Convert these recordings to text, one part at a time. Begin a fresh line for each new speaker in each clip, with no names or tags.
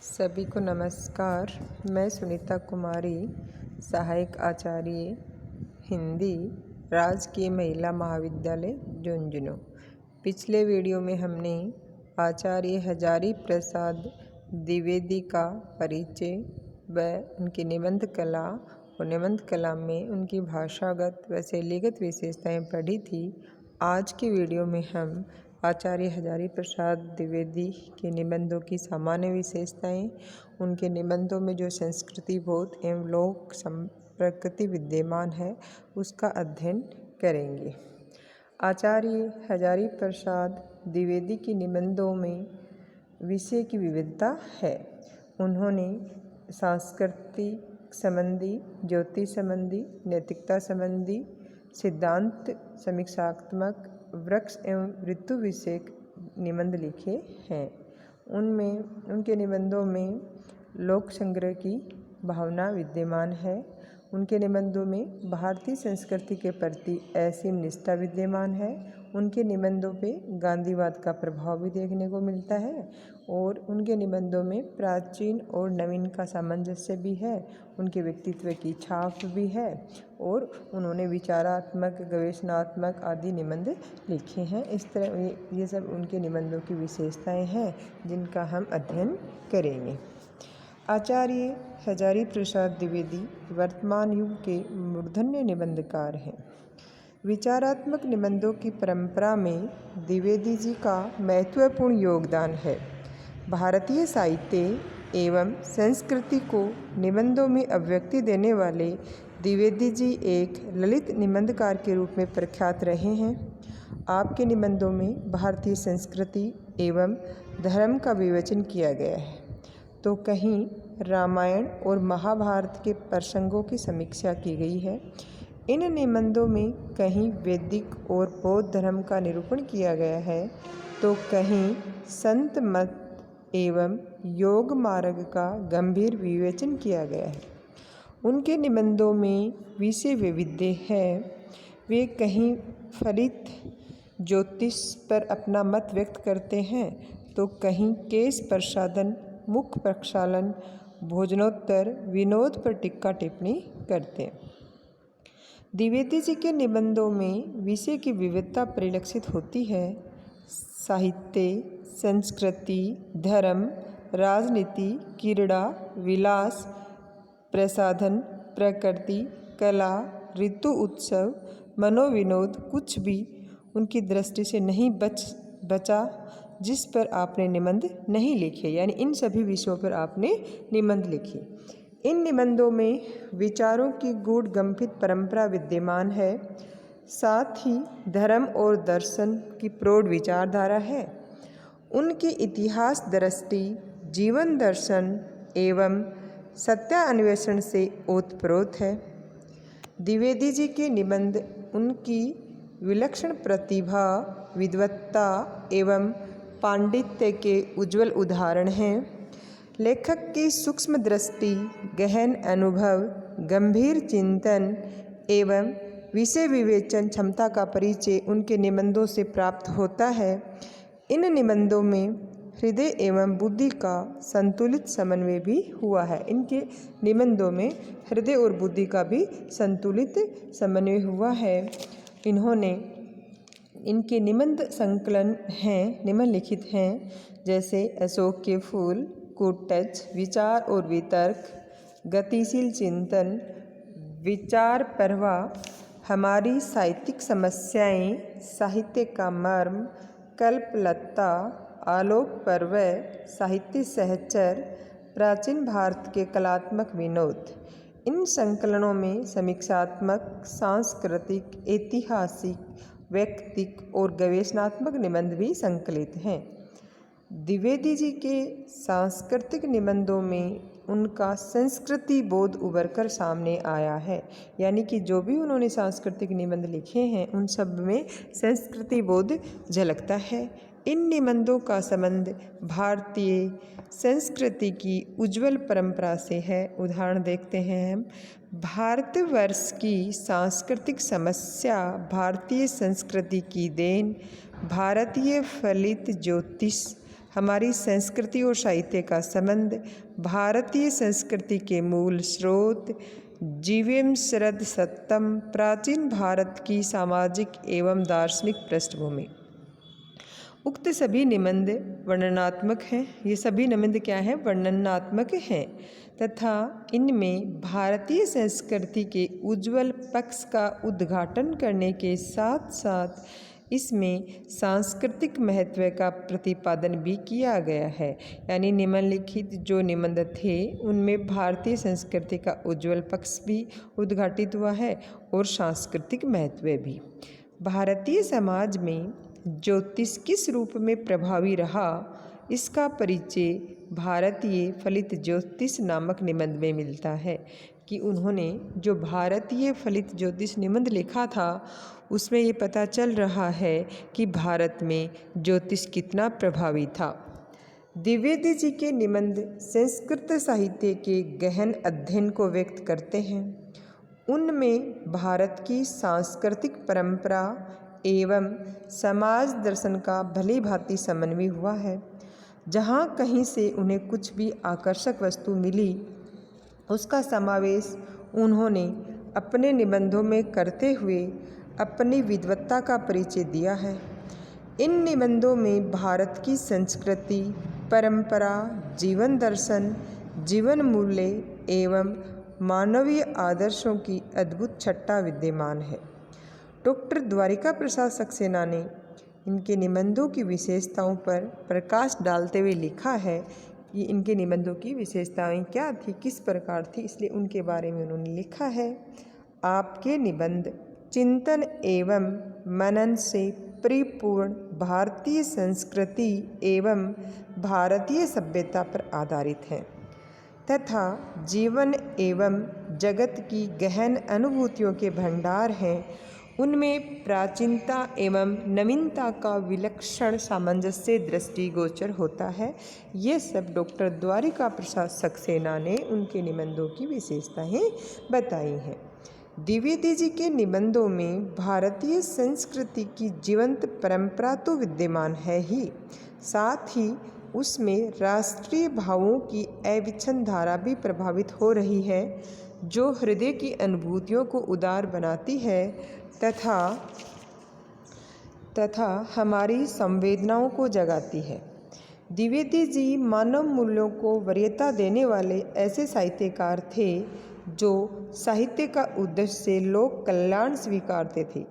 सभी को नमस्कार। मैं सुनीता कुमारी, सहायक आचार्य हिंदी, राजकीय महिला महाविद्यालय झुंझुनू। पिछले वीडियो में हमने आचार्य हजारी प्रसाद द्विवेदी का परिचय व उनकी निबंध कला और निबंध कला में उनकी भाषागत व शैलीगत विशेषताएं पढ़ी थी। आज की वीडियो में हम आचार्य हजारी प्रसाद द्विवेदी के निबंधों की सामान्य विशेषताएं, उनके निबंधों में जो संस्कृति बोध एवं लोक प्रकृति विद्यमान है उसका अध्ययन करेंगे। आचार्य हजारी प्रसाद द्विवेदी के निबंधों में विषय की विविधता है। उन्होंने सांस्कृतिक संबंधी, ज्योतिष संबंधी, नैतिकता संबंधी, सिद्धांत समीक्षात्मक, वृक्ष एवं ऋतु विषयक निबंध लिखे हैं। उनके निबंधों में लोक संग्रह की भावना विद्यमान है। उनके निबंधों में भारतीय संस्कृति के प्रति असीम निष्ठा विद्यमान है। उनके निबंधों पे गांधीवाद का प्रभाव भी देखने को मिलता है और उनके निबंधों में प्राचीन और नवीन का सामंजस्य भी है। उनके व्यक्तित्व की छाप भी है और उन्होंने विचारात्मक, गवेषणात्मक आदि निबंध लिखे हैं। इस तरह ये सब उनके निबंधों की विशेषताएं हैं जिनका हम अध्ययन करेंगे। आचार्य हजारी प्रसाद द्विवेदी वर्तमान युग के मूर्धन्य निबंधकार हैं। विचारात्मक निबंधों की परंपरा में द्विवेदी जी का महत्वपूर्ण योगदान है। भारतीय साहित्य एवं संस्कृति को निबंधों में अभिव्यक्ति देने वाले द्विवेदी जी एक ललित निबंधकार के रूप में प्रख्यात रहे हैं। आपके निबंधों में भारतीय संस्कृति एवं धर्म का विवेचन किया गया है, तो कहीं रामायण और महाभारत के प्रसंगों की समीक्षा की गई है। इन निबंधों में कहीं वैदिक और बौद्ध धर्म का निरूपण किया गया है, तो कहीं संत मत एवं योग मार्ग का गंभीर विवेचन किया गया है। उनके निबंधों में विषय वैविध्य है। वे कहीं फलित ज्योतिष पर अपना मत व्यक्त करते हैं, तो कहीं केश प्रसाधन, मुख प्रक्षालन, भोजनोत्तर, विनोद पर टिक्का टिप्पणी करते हैं। द्विवेदी जी के निबंधों में विषय की विविधता परिलक्षित होती है। साहित्य, संस्कृति, धर्म, राजनीति, क्रीड़ा, विलास, प्रसाधन, प्रकृति, कला, ऋतु उत्सव, मनोविनोद कुछ भी उनकी दृष्टि से नहीं बचा जिस पर आपने निबंध नहीं लिखे, यानी इन सभी विषयों पर आपने निबंध लिखे। इन निबंधों में विचारों की गूढ़ गंभीर परंपरा विद्यमान है। साथ ही धर्म और दर्शन की प्रौढ़ विचारधारा है। उनकी इतिहास दृष्टि, जीवन दर्शन एवं सत्यान्वेषण से ओतप्रोत है। द्विवेदी जी के निबंध उनकी विलक्षण प्रतिभा, विद्वत्ता एवं पांडित्य के उज्ज्वल उदाहरण हैं। लेखक की सूक्ष्म दृष्टि, गहन अनुभव, गंभीर चिंतन एवं विषय विवेचन क्षमता का परिचय उनके निबंधों से प्राप्त होता है। इन निबंधों में हृदय एवं बुद्धि का संतुलित समन्वय भी हुआ है। इनके निबंधों में हृदय और बुद्धि का भी संतुलित समन्वय हुआ है। इन्होंने इनके निबंध संकलन हैं, निम्नलिखित हैं, जैसे अशोक के फूल, कुटच, विचार और वितर्क, गतिशील चिंतन, विचार प्रवाह, हमारी साहित्यिक समस्याएं, साहित्य का मर्म, कल्पलता, आलोक पर्व, साहित्य सहचर, प्राचीन भारत के कलात्मक विनोद। इन संकलनों में समीक्षात्मक, सांस्कृतिक, ऐतिहासिक, व्यक्तिक और गवेषणात्मक निबंध भी संकलित हैं। द्विवेदी जी के सांस्कृतिक निबंधों में उनका संस्कृति बोध उभर कर सामने आया है, यानी कि जो भी उन्होंने सांस्कृतिक निबंध लिखे हैं उन सब में संस्कृति बोध झलकता है। इन निबंधों का संबंध भारतीय संस्कृति की उज्ज्वल परंपरा से है। उदाहरण देखते हैं हम। भारतवर्ष की सांस्कृतिक समस्या भारतीय संस्कृति की देन, भारतीय फलित ज्योतिष हमारी संस्कृति और साहित्य का संबंध भारतीय संस्कृति के मूल स्रोत जीवेम शरद सत्तम प्राचीन भारत की सामाजिक एवं दार्शनिक पृष्ठभूमि। उक्त सभी निबंध वर्णनात्मक हैं। ये सभी निबंध क्या हैं? वर्णनात्मक हैं तथा इनमें भारतीय संस्कृति के उज्ज्वल पक्ष का उद्घाटन करने के साथ साथ इसमें सांस्कृतिक महत्व का प्रतिपादन भी किया गया है। यानी निम्नलिखित जो निबंध थे उनमें भारतीय संस्कृति का उज्ज्वल पक्ष भी उद्घाटित हुआ है और सांस्कृतिक महत्व भी। भारतीय समाज में ज्योतिष किस रूप में प्रभावी रहा, इसका परिचय भारतीय फलित ज्योतिष नामक निबंध में मिलता है कि उन्होंने जो भारतीय फलित ज्योतिष निबंध लिखा था उसमें ये पता चल रहा है कि भारत में ज्योतिष कितना प्रभावी था। द्विवेदी जी के निबंध संस्कृत साहित्य के गहन अध्ययन को व्यक्त करते हैं। उनमें भारत की सांस्कृतिक परंपरा एवं समाज दर्शन का भली भांति समन्वय हुआ है। जहाँ कहीं से उन्हें कुछ भी आकर्षक वस्तु मिली उसका समावेश उन्होंने अपने निबंधों में करते हुए अपनी विद्वत्ता का परिचय दिया है। इन निबंधों में भारत की संस्कृति, परंपरा, जीवन दर्शन, जीवन मूल्य एवं मानवीय आदर्शों की अद्भुत छटा विद्यमान है। डॉक्टर द्वारिका प्रसाद सक्सेना ने इनके निबंधों की विशेषताओं पर प्रकाश डालते हुए लिखा है कि इनके निबंधों की विशेषताएं क्या थी, किस प्रकार थी, इसलिए उनके बारे में उन्होंने लिखा है। आपके निबंध चिंतन एवं मनन से परिपूर्ण भारतीय संस्कृति एवं भारतीय सभ्यता पर आधारित हैं तथा जीवन एवं जगत की गहन अनुभूतियों के भंडार हैं। उनमें प्राचीनता एवं नवीनता का विलक्षण सामंजस्य दृष्टिगोचर होता है। ये सब डॉक्टर द्वारिका प्रसाद सक्सेना ने उनके निबंधों की विशेषताएं बताई हैं। द्विवेदी जी के निबंधों में भारतीय संस्कृति की जीवंत परंपरा तो विद्यमान है ही, साथ ही उसमें राष्ट्रीय भावों की अविच्छिन्न धारा भी प्रभावित हो रही है जो हृदय की अनुभूतियों को उदार बनाती है तथा हमारी संवेदनाओं को जगाती है। द्विवेदी जी मानव मूल्यों को वरीयता देने वाले ऐसे साहित्यकार थे जो साहित्य का उद्देश्य लोक कल्याण स्वीकारते थे।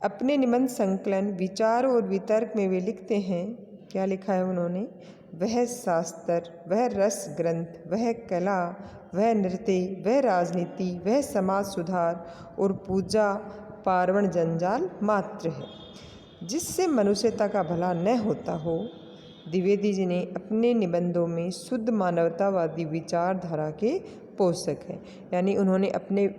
अपने निबंध संकलन विचार और वितर्क में वे लिखते हैं, क्या लिखा है उन्होंने? वह शास्त्र, वह रस ग्रंथ, वह कला, वह नृत्य, वह राजनीति, वह समाज सुधार और पूजा पार्वण जंजाल मात्र है जिससे मनुष्यता का भला न होता हो। द्विवेदी जी ने अपने निबंधों में शुद्ध मानवतावादी विचारधारा के पोषक हैं। यानी उन्होंने अपने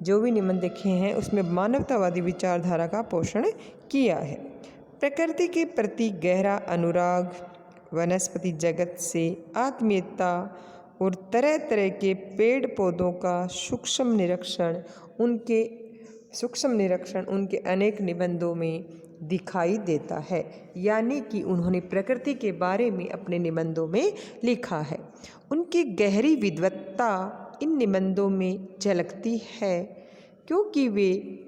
जो भी निबंध लिखे हैं उसमें मानवतावादी विचारधारा का पोषण किया है। प्रकृति के प्रति गहरा अनुराग, वनस्पति जगत से आत्मीयता और तरह तरह के पेड़ पौधों का सूक्ष्म निरीक्षण उनके अनेक निबंधों में दिखाई देता है। यानी कि उन्होंने प्रकृति के बारे में अपने निबंधों में लिखा है। उनकी गहरी विद्वत्ता इन निबंधों में झलकती है क्योंकि वे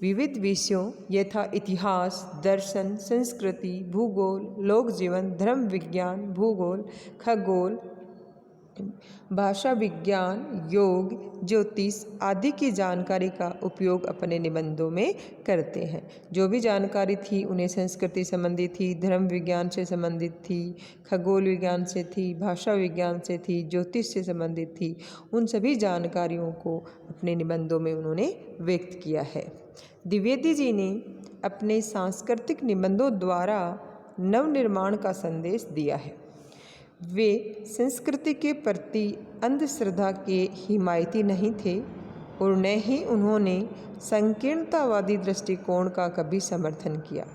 विविध विषयों यथा इतिहास, दर्शन, संस्कृति, भूगोल, लोक जीवन, धर्म विज्ञान, भूगोल, खगोल, भाषा विज्ञान, योग, ज्योतिष आदि की जानकारी का उपयोग अपने निबंधों में करते हैं। जो भी जानकारी थी उन्हें संस्कृति संबंधी थी, धर्म विज्ञान से संबंधित थी, खगोल विज्ञान से थी, भाषा विज्ञान से थी, ज्योतिष से संबंधित थी, उन सभी जानकारियों को अपने निबंधों में उन्होंने व्यक्त किया है। द्विवेदी जी ने अपने सांस्कृतिक निबंधों द्वारा नवनिर्माण का संदेश दिया है। वे संस्कृति के प्रति अंधश्रद्धा के हिमायती नहीं थे और न ही उन्होंने संकीर्णतावादी दृष्टिकोण का कभी समर्थन किया।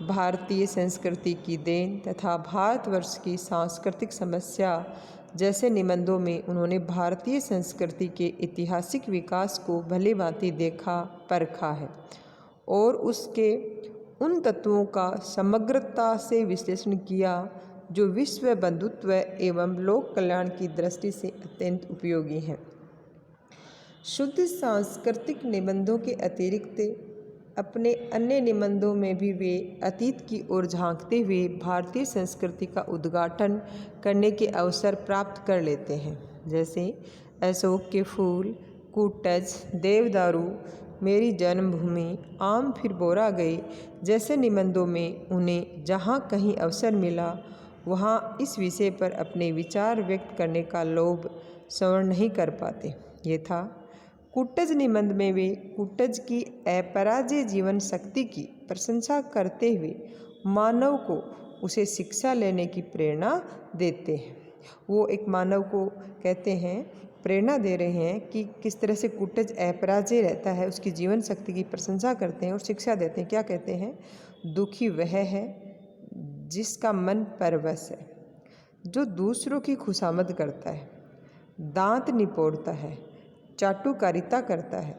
भारतीय संस्कृति की देन तथा भारतवर्ष की सांस्कृतिक समस्या जैसे निबंधों में उन्होंने भारतीय संस्कृति के ऐतिहासिक विकास को भली भांति देखा परखा है और उसके उन तत्वों का समग्रता से विश्लेषण किया जो विश्व बंधुत्व एवं लोक कल्याण की दृष्टि से अत्यंत उपयोगी हैं। शुद्ध सांस्कृतिक निबंधों के अतिरिक्त अपने अन्य निबंधों में भी वे अतीत की ओर झांकते हुए भारतीय संस्कृति का उद्घाटन करने के अवसर प्राप्त कर लेते हैं। जैसे अशोक के फूल, कूटज, देवदारू, मेरी जन्मभूमि, आम फिर बोरा गए जैसे निबंधों में उन्हें जहाँ कहीं अवसर मिला वहाँ इस विषय पर अपने विचार व्यक्त करने का लोभ श्रवण नहीं कर पाते। ये था कूटज निबंध में वे कूटज की अपराजेय जीवन शक्ति की प्रशंसा करते हुए मानव को उसे शिक्षा लेने की प्रेरणा देते हैं। वो एक मानव को कहते हैं, प्रेरणा दे रहे हैं कि किस तरह से कूटज अपराजेय रहता है, उसकी जीवन शक्ति की प्रशंसा करते हैं और शिक्षा देते हैं। क्या कहते हैं? दुखी वह है जिसका मन परवश है, जो दूसरों की खुशामद करता है, दांत निपोड़ता है, चाटुकारिता करता है,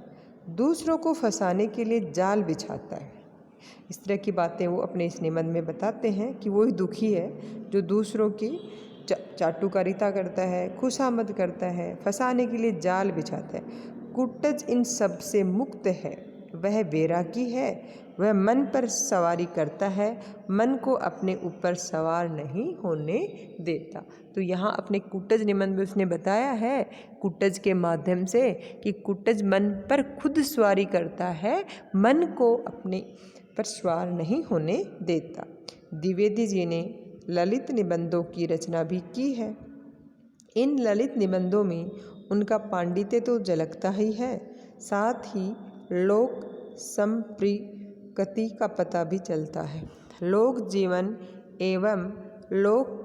दूसरों को फंसाने के लिए जाल बिछाता है। इस तरह की बातें वो अपने इस निबंध में बताते हैं कि वो ही दुखी है जो दूसरों की चाटुकारिता करता है, खुशामद करता है, फंसाने के लिए जाल बिछाता है। कूटज इन सब से मुक्त है, वह बैरागी है, वह मन पर सवारी करता है, मन को अपने ऊपर सवार नहीं होने देता। तो यहाँ अपने कूटज निबंध में उसने बताया है कूटज के माध्यम से कि कूटज मन पर खुद सवारी करता है, मन को अपने पर सवार नहीं होने देता। द्विवेदी जी ने ललित निबंधों की रचना भी की है। इन ललित निबंधों में उनका पांडित्य तो झलकता ही है, साथ ही लोक संप्रकृति का पता भी चलता है। लोक जीवन एवं लोक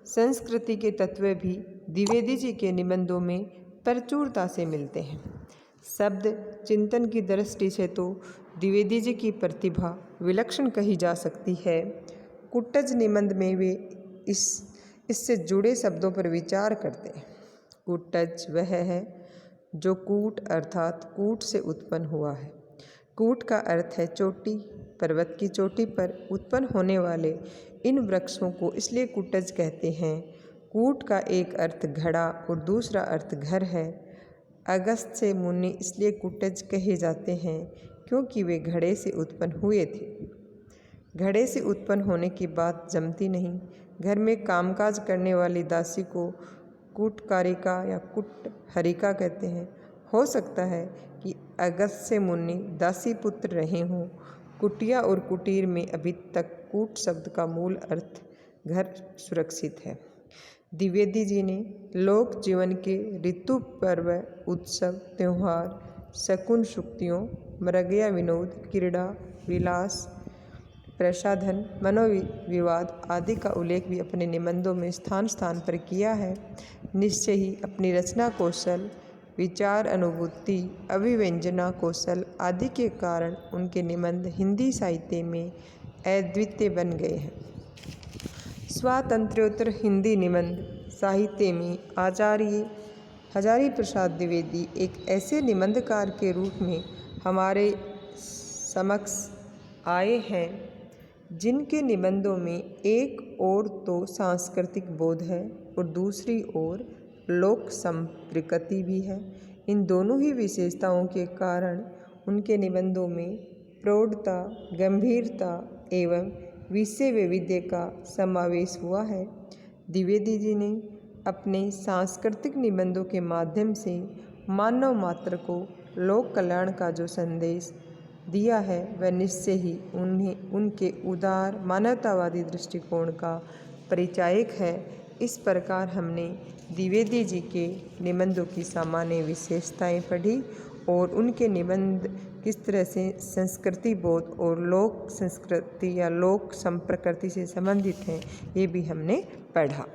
संस्कृति के तत्व भी द्विवेदी जी के निबंधों में प्रचुरता से मिलते हैं। शब्द चिंतन की दृष्टि से तो द्विवेदी जी की प्रतिभा विलक्षण कही जा सकती है। कूटज निबंध में वे इससे जुड़े शब्दों पर विचार करते हैं। कूटज वह है जो कूट अर्थात कूट से उत्पन्न हुआ है। कूट का अर्थ है चोटी। पर्वत की चोटी पर उत्पन्न होने वाले इन वृक्षों को इसलिए कूटज कहते हैं। कूट का एक अर्थ घड़ा और दूसरा अर्थ घर है। अगस्त से मुनि इसलिए कूटज कहे जाते हैं क्योंकि वे घड़े से उत्पन्न हुए थे। घड़े से उत्पन्न होने की बात जमती नहीं। घर में कामकाज करने वाली दासी को कूटकारिका या कुटहरिका कहते हैं। हो सकता है कि अगस्त से मुनि दासी पुत्र रहे हों। कुटिया और कुटीर में अभी तक कूट शब्द का मूल अर्थ घर सुरक्षित है। द्विवेदी जी ने लोक जीवन के ऋतु, पर्व, उत्सव, त्यौहार, शकुन शुक्तियों, मृगया विनोद, क्रीड़ा, विलास, प्रसाधन, मनोविवाद आदि का उल्लेख भी अपने निबंधों में स्थान स्थान पर किया है। निश्चय ही अपनी रचना कौशल, विचार अनुभूति, अभिव्यंजना कौशल आदि के कारण उनके निबंध हिंदी साहित्य में अद्वितीय बन गए हैं। स्वातंत्र्योत्तर हिंदी निबंध साहित्य में आचार्य हजारी प्रसाद द्विवेदी एक ऐसे निबंधकार के रूप में हमारे समक्ष आए हैं जिनके निबंधों में एक ओर तो सांस्कृतिक बोध है और दूसरी ओर लोक संप्रकृति भी है। इन दोनों ही विशेषताओं के कारण उनके निबंधों में प्रौढ़ता, गंभीरता एवं विषय वैविध्य का समावेश हुआ है। द्विवेदी जी ने अपने सांस्कृतिक निबंधों के माध्यम से मानव मात्र को लोक कल्याण का जो संदेश दिया है वह निश्चय ही उन्हें उनके उदार मानवतावादी दृष्टिकोण का परिचायक है। इस प्रकार हमने द्विवेदी जी के निबंधों की सामान्य विशेषताएं पढ़ी और उनके निबंध किस तरह से संस्कृति बोध और लोक संस्कृति या लोक संप्रकृति से संबंधित हैं ये भी हमने पढ़ा।